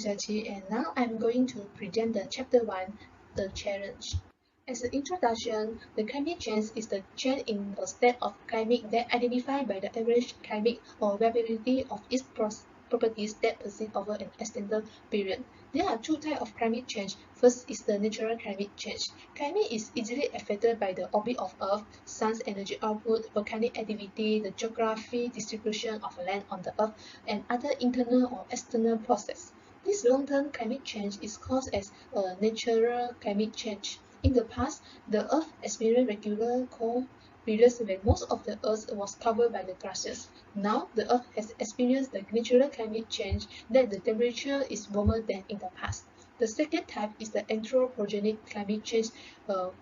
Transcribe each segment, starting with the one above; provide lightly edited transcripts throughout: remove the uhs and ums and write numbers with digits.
Jackie, and now I'm going to present the chapter 1, the challenge. As an introduction, the climate change is the change in the state of climate that identified by the average climate or variability of its properties that persist over an extended period. There are two types of climate change. First is the natural climate change. Climate is easily affected by the orbit of Earth, sun's energy output, volcanic activity, the geography distribution of land on the Earth, and other internal or external processes. This long-term climate change is caused as a natural climate change. In the past, the Earth experienced regular cold periods when most of the Earth was covered by the glaciers. Now, the Earth has experienced the natural climate change that the temperature is warmer than in the past. The second type is the anthropogenic climate change,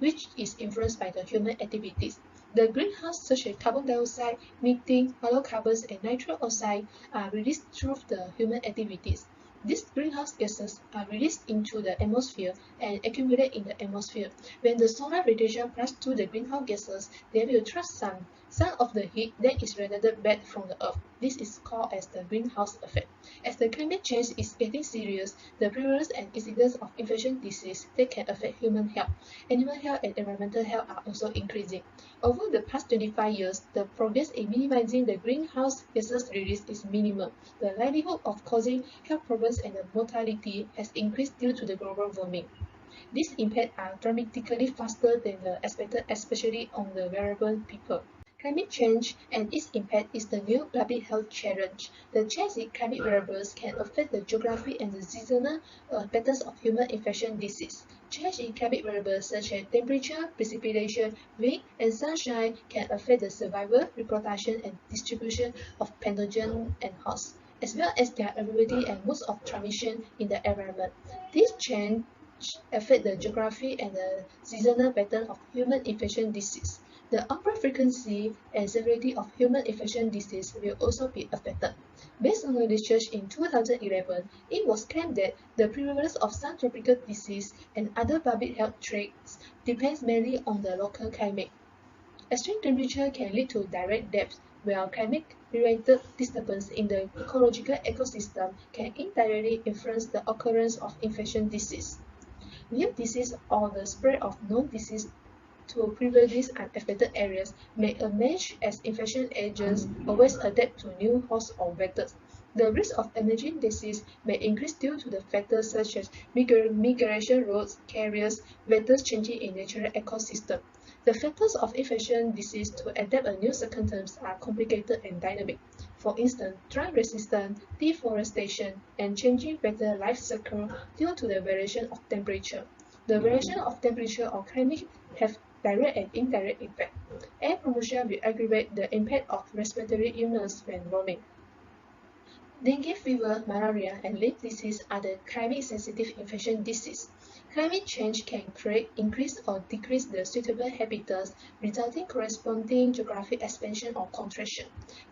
which is influenced by the human activities. The greenhouse such as carbon dioxide, methane, halocarbons, and nitrous oxide are released through the human activities. These greenhouse gases are released into the atmosphere and accumulate in the atmosphere. When the solar radiation passes through the greenhouse gases, they will trap some of the heat that is radiated back from the Earth. This is called as the greenhouse effect. As the climate change is getting serious, the prevalence and incidence of infectious disease that can affect human health, animal health, and environmental health are also increasing. Over the past 25 years, the progress in minimizing the greenhouse gases release is minimal. The likelihood of causing health problems and the mortality has increased due to the global warming. These impacts are dramatically faster than the expected, especially on the vulnerable people. Climate change and its impact is the new public health challenge. The change in climate variables can affect the geography and the seasonal patterns of human infection disease. Change in climate variables such as temperature, precipitation, wind, and sunshine can affect the survival, reproduction, and distribution of pathogens and hosts, as well as their availability and modes of transmission in the environment. These changes affect the geography and the seasonal pattern of human infection disease. The outbreak frequency and severity of human infection disease will also be affected. Based on research in 2011, it was claimed that the prevalence of some tropical disease and other public health threats depends mainly on the local climate. Extreme temperature can lead to direct deaths, while climate-related disturbance in the ecological ecosystem can indirectly influence the occurrence of infection disease. New disease or the spread of known disease to previously unaffected areas may emerge as infection agents always adapt to new hosts or vectors. The risk of emerging disease may increase due to the factors such as migration routes, carriers, vectors changing in natural ecosystem. The factors of infection disease to adapt a new circumstance are complicated and dynamic. For instance, drought resistance, deforestation, and changing weather life cycle due to the variation of temperature. The variation of temperature or climate have direct and indirect effect. Air pollution will aggravate the impact of respiratory illness when warming. Dengue fever, malaria, and lymph disease are the climate-sensitive infection disease. Climate change can create, increase, or decrease the suitable habitats, resulting corresponding geographic expansion or contraction.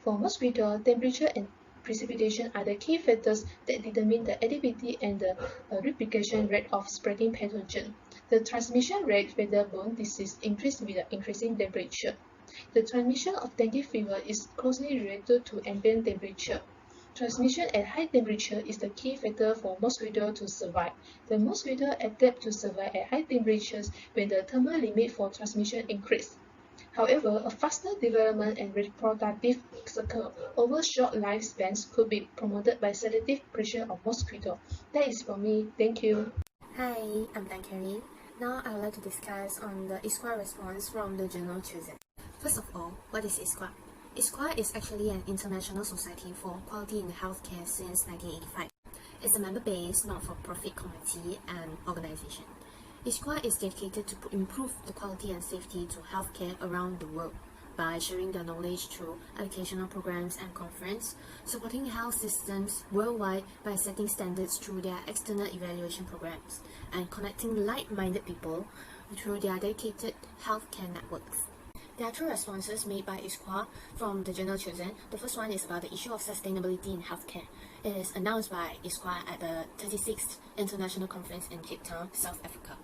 For mosquito, temperature and precipitation are the key factors that determine the activity and the replication rate of spreading pathogen. The transmission rate for the bone disease increases with the increasing temperature. The transmission of dengue fever is closely related to ambient temperature. Transmission at high temperature is the key factor for mosquito to survive. The mosquito adapt to survive at high temperatures when the thermal limit for transmission increases. However, a faster development and reproductive cycle over short lifespans could be promoted by selective pressure of mosquito. That is for me. Thank you. Hi, I'm Dan Carey. Now I would like to discuss on the ISQA response from the journal Chosen. First of all, what is ISQA? ISQA is actually an international society for quality in healthcare since 1985. It's a member-based, not-for-profit committee and organization. ISQA is dedicated to improve the quality and safety to healthcare around the world by sharing their knowledge through educational programs and conference, supporting health systems worldwide by setting standards through their external evaluation programs, and connecting like-minded people through their dedicated healthcare networks. There are two responses made by ISQA from the journal Chosen. The first one is about the issue of sustainability in healthcare. It is announced by ISQA at the 36th International Conference in Cape Town, South Africa.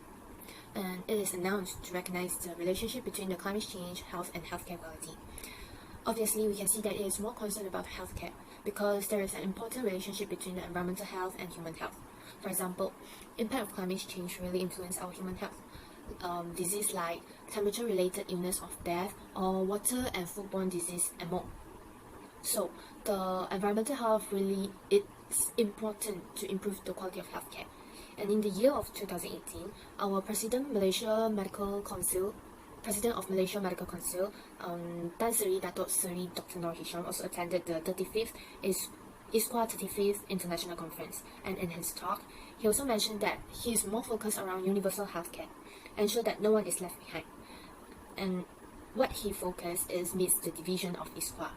And it is announced to recognize the relationship between the climate change, health, and healthcare quality. Obviously, we can see that it is more concerned about healthcare because there is an important relationship between the environmental health and human health. For example, impact of climate change really influence our human health. Disease like temperature-related illness of death or water and foodborne disease and more. So the environmental health really it's important to improve the quality of healthcare. And in the year of 2018, our President of Malaysia Medical Council, Tan Sri Datuk Seri Dr. Nur Hisham also attended the 35th ISQA 35th International Conference, and in his talk, he also mentioned that he is more focused around universal healthcare, ensure that no one is left behind. And what he focused is meets the division of ISQA.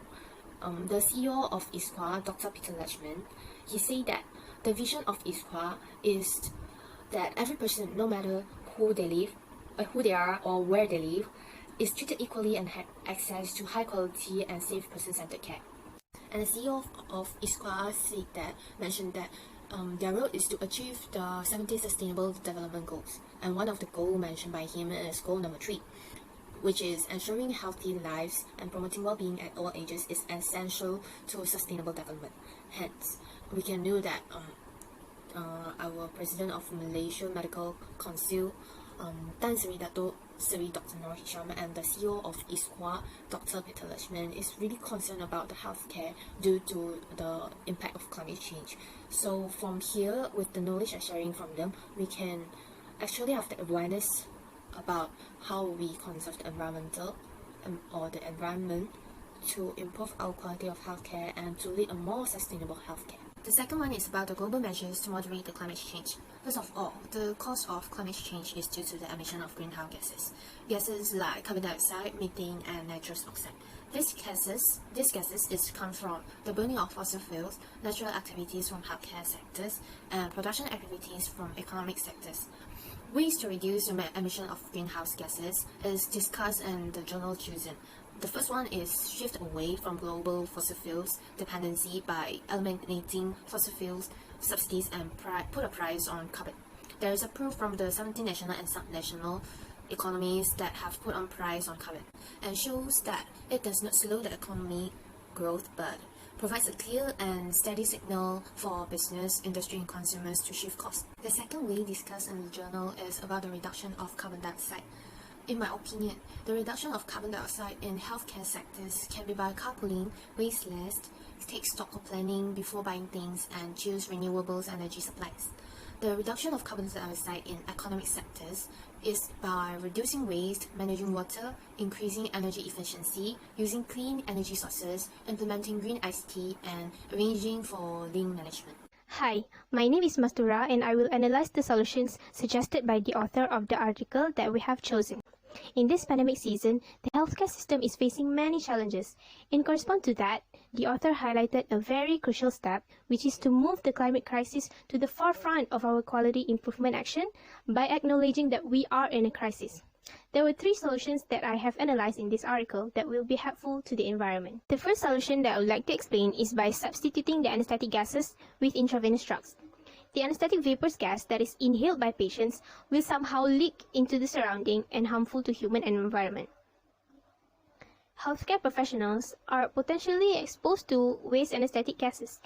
The CEO of ISQA, Dr. Peter Lachman, he said that the vision of ISQA is that every person, no matter who they are or where they live, is treated equally and have access to high quality and safe person-centered care. And the CEO of ISQA mentioned that their role is to achieve the 17 Sustainable Development Goals. And one of the goals mentioned by him is goal number 3, which is ensuring healthy lives and promoting well-being at all ages is essential to sustainable development. Hence, we can know that our President of Malaysia Medical Council, Tan Sri Datuk Seri Dr. Nur Hisham, and the CEO of ISQA, Dr. Peter Lachman, is really concerned about the healthcare due to the impact of climate change. So from here, with the knowledge and sharing from them, we can actually have the awareness about how we conserve the environmental or the environment to improve our quality of healthcare and to lead a more sustainable healthcare. The second one is about the global measures to moderate the climate change. First of all, the cause of climate change is due to the emission of greenhouse gases like carbon dioxide, methane, and nitrous oxide. These gases come from the burning of fossil fuels, natural activities from healthcare sectors, and production activities from economic sectors. Ways to reduce the emission of greenhouse gases is discussed in the journal chosen. The first one is shift away from global fossil fuels dependency by eliminating fossil fuels subsidies and put a price on carbon. There is a proof from the 17 national and sub-national economies that have put on price on carbon and shows that it does not slow the economy growth but provides a clear and steady signal for business, industry, and consumers to shift costs. The second way discussed in the journal is about the reduction of carbon dioxide. In my opinion, the reduction of carbon dioxide in healthcare sectors can be by carpooling, waste less, take stock of planning before buying things, and choose renewables energy supplies. The reduction of carbon dioxide in economic sectors is by reducing waste, managing water, increasing energy efficiency, using clean energy sources, implementing green ICT, and arranging for lean management. Hi, my name is Mastura and I will analyze the solutions suggested by the author of the article that we have chosen. In this pandemic season, the healthcare system is facing many challenges. In correspondence to that, the author highlighted a very crucial step, which is to move the climate crisis to the forefront of our quality improvement action by acknowledging that we are in a crisis. There were 3 solutions that I have analyzed in this article that will be helpful to the environment. The first solution that I would like to explain is by substituting the anesthetic gases with intravenous drugs. The anesthetic vapors gas that is inhaled by patients will somehow leak into the surrounding and harmful to human and environment. Healthcare professionals are potentially exposed to waste anesthetic gases.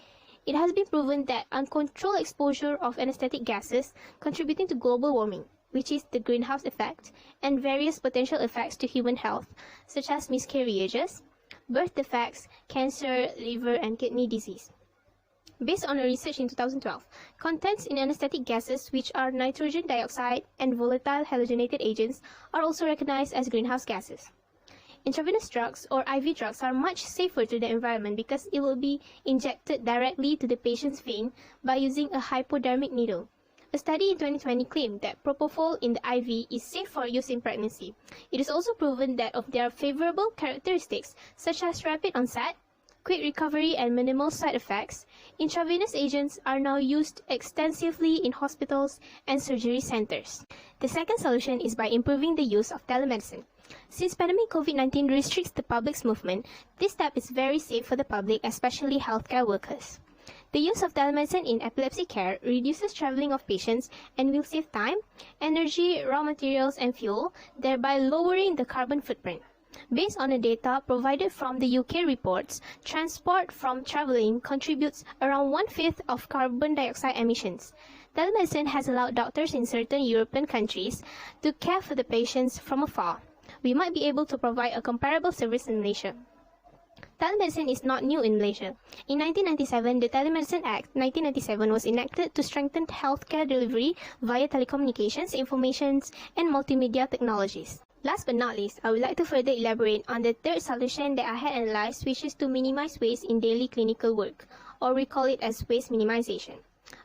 It has been proven that uncontrolled exposure of anesthetic gases contributing to global warming, which is the greenhouse effect, and various potential effects to human health, such as miscarriages, birth defects, cancer, liver, and kidney disease. Based on a research in 2012, contents in anesthetic gases which are nitrogen dioxide and volatile halogenated agents are also recognized as greenhouse gases. Intravenous drugs or IV drugs are much safer to the environment because it will be injected directly to the patient's vein by using a hypodermic needle. A study in 2020 claimed that propofol in the IV is safe for use in pregnancy. It is also proven that of their favorable characteristics such as rapid onset, quick recovery, and minimal side effects, intravenous agents are now used extensively in hospitals and surgery centers. The second solution is by improving the use of telemedicine. Since pandemic COVID-19 restricts the public's movement, this step is very safe for the public, especially healthcare workers. The use of telemedicine in epilepsy care reduces traveling of patients and will save time, energy, raw materials, and fuel, thereby lowering the carbon footprint. Based on the data provided from the UK reports, transport from travelling contributes around 1/5 of carbon dioxide emissions. Telemedicine has allowed doctors in certain European countries to care for the patients from afar. We might be able to provide a comparable service in Malaysia. Telemedicine is not new in Malaysia. In 1997, the Telemedicine Act 1997 was enacted to strengthen healthcare delivery via telecommunications, informations, and multimedia technologies. Last but not least, I would like to further elaborate on the third solution that I had analyzed, which is to minimize waste in daily clinical work, or we call it as waste minimization.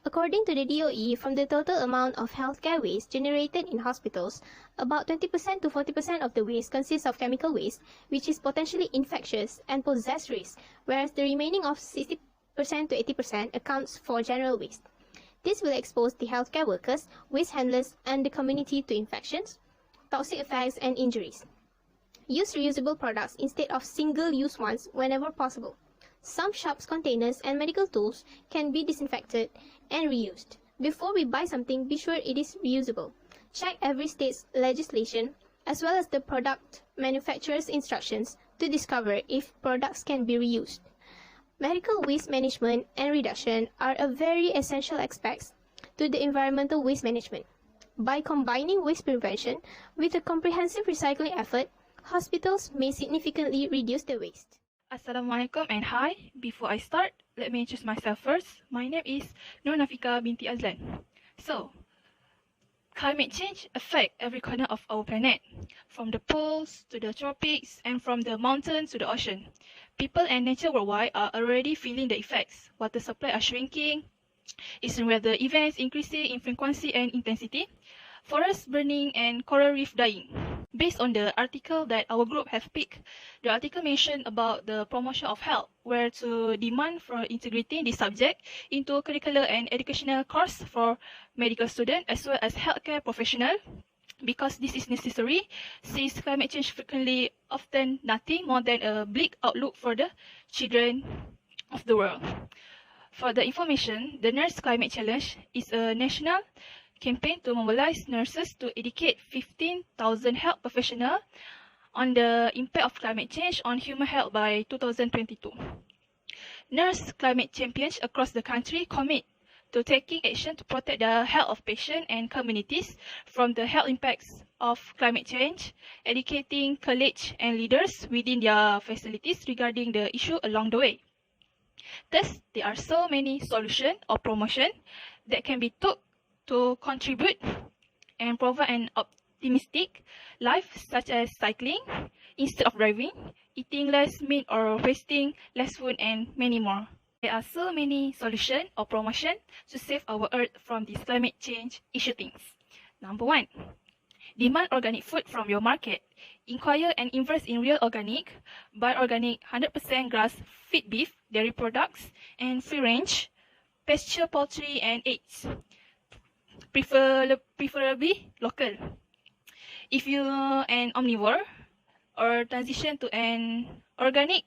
According to the DOE, from the total amount of healthcare waste generated in hospitals, about 20% to 40% of the waste consists of chemical waste, which is potentially infectious and poses risk, whereas the remaining of 60% to 80% accounts for general waste. This will expose the healthcare workers, waste handlers, and the community to infections, toxic effects, and injuries. Use reusable products instead of single-use ones whenever possible. Some shops' containers and medical tools can be disinfected and reused. Before we buy something, be sure it is reusable. Check every state's legislation as well as the product manufacturer's instructions to discover if products can be reused. Medical waste management and reduction are a very essential aspects to the environmental waste management. By combining waste prevention with a comprehensive recycling effort, hospitals may significantly reduce the waste. Assalamualaikum and hi. Before I start, let me introduce myself first. My name is Nur Nafika binti Azlan. So, climate change affects every corner of our planet, from the poles to the tropics and from the mountains to the ocean. People and nature worldwide are already feeling the effects. Water supply are shrinking, extreme weather events increasing in frequency and intensity, forest burning and coral reef dying. Based on the article that our group have picked, the article mentioned about the promotion of health, where to demand for integrating this subject into curricular and educational course for medical students as well as healthcare professionals, because this is necessary since climate change frequently often nothing more than a bleak outlook for the children of the world. For the information, the Nurse Climate Challenge is a national campaign to mobilize nurses to educate 15,000 health professionals on the impact of climate change on human health by 2022. Nurse climate champions across the country commit to taking action to protect the health of patients and communities from the health impacts of climate change, educating colleagues and leaders within their facilities regarding the issue along the way. Thus, there are so many solutions or promotions that can be took to contribute and provide an optimistic life, such as cycling instead of driving, eating less meat or wasting less food, and many more. There are so many solutions or promotions to save our earth from these climate change issue things. Number 1, demand organic food from your market. Inquire and invest in real organic, buy organic 100% grass-fed beef, dairy products, and free-range pasture poultry and eggs. Preferably local. If you are an omnivore or transition to an organic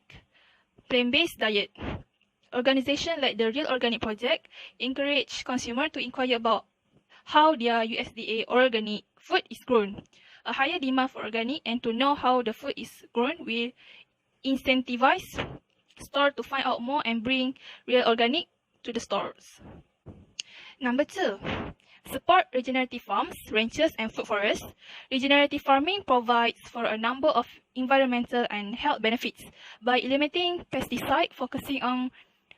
plant-based diet, organizations like the Real Organic Project encourage consumers to inquire about how their USDA organic food is grown. A higher demand for organic and to know how the food is grown will incentivize stores to find out more and bring real organic to the stores. Number 2, support regenerative farms, ranches, and food forests. Regenerative farming provides for a number of environmental and health benefits by eliminating pesticides, focusing on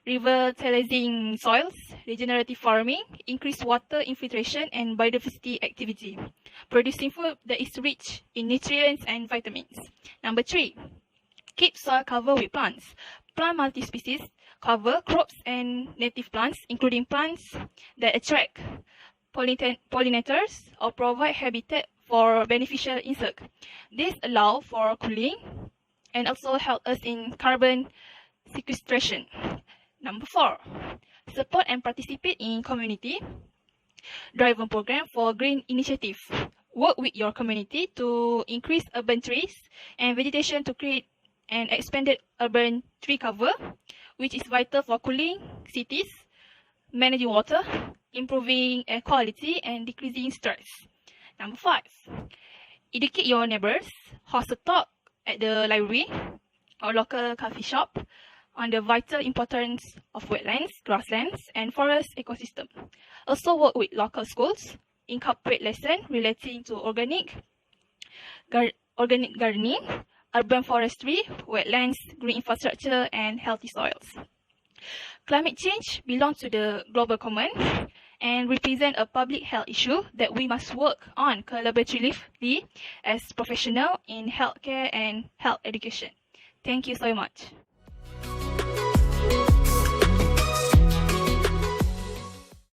revitalizing soils. Regenerative farming increases water infiltration and biodiversity activity, producing food that is rich in nutrients and vitamins. Number 3, keep soil cover with plants. Plant multi-species cover crops and native plants, including plants that attract pollinators or provide habitat for beneficial insects. This allows for cooling and also help us in carbon sequestration. Number 4, support and participate in community driven program for green initiative. Work with your community to increase urban trees and vegetation to create an expanded urban tree cover, which is vital for cooling cities, managing water, improving air quality, and decreasing stress. Number 5, educate your neighbors, host a talk at the library or local coffee shop on the vital importance of wetlands, grasslands, and forest ecosystem. Also work with local schools, incorporate lessons relating to organic gardening, urban forestry, wetlands, green infrastructure, and healthy soils. Climate change belongs to the global common and represent a public health issue that we must work on collaboratively as professionals in healthcare and health education. Thank you so much.